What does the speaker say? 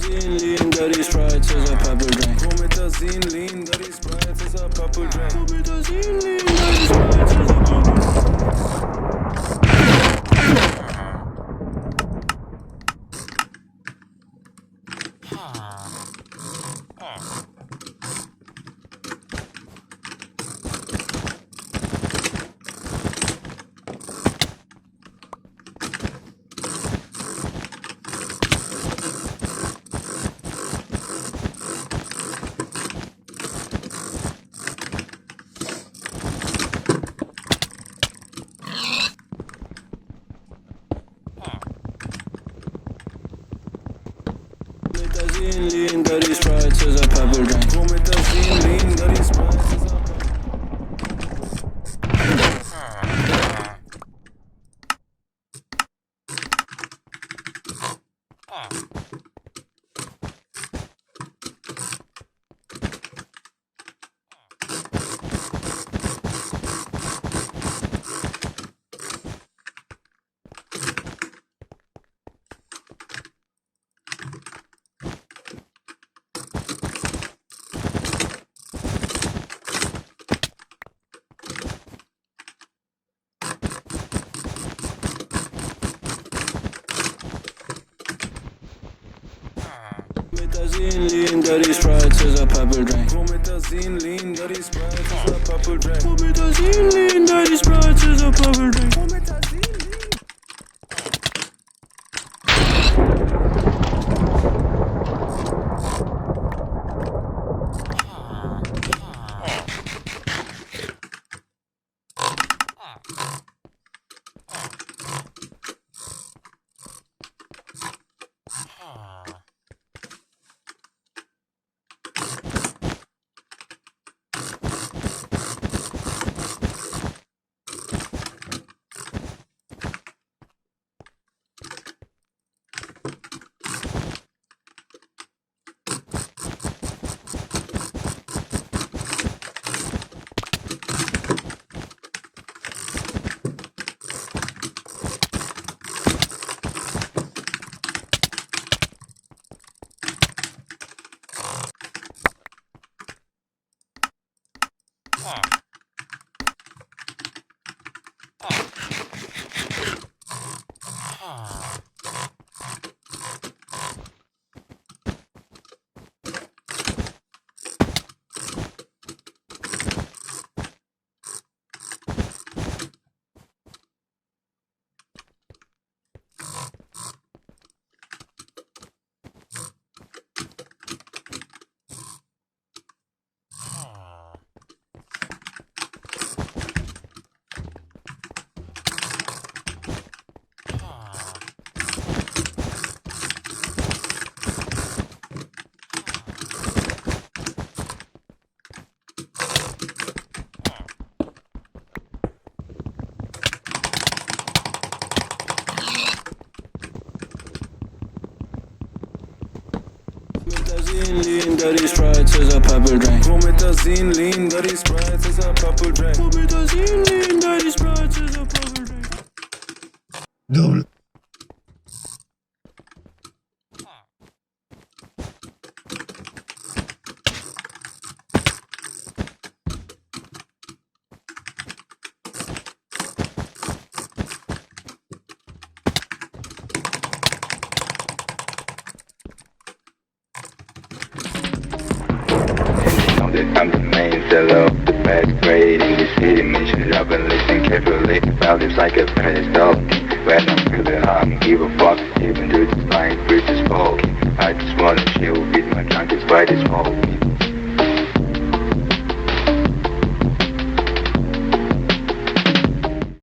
Lean, dirty Sprite is a purple drink. Promethazine, lean, dirty Sprite is a purple drink. Promethazine, lean, dirty Sprite is a purple drink. Promethazine, lean, dirty Sprite is a purple drink. Promethazine, lean, dirty Sprite is a purple drink. Promethazine, lean, dirty Sprite is a purple drink. Promethazine, lean, dirty Sprite is a purple drink. Promethazine, lean, dirty Sprite is a purple drink. Promethazine, lean. Promethazine, lean, dirty Sprite is a purple drink. Promethazine, lean, dirty Sprite is a purple drink. Promethazine, lean, dirty Sprite is a purple drink. Double. I'm the main seller of the best grade in the city. Mission up and listen carefully. Values like a fast dog. When I'm feeling hot, I don't give a fuck. Even though the flying creatures fall. I just wanna chill with my junkies by the smoke.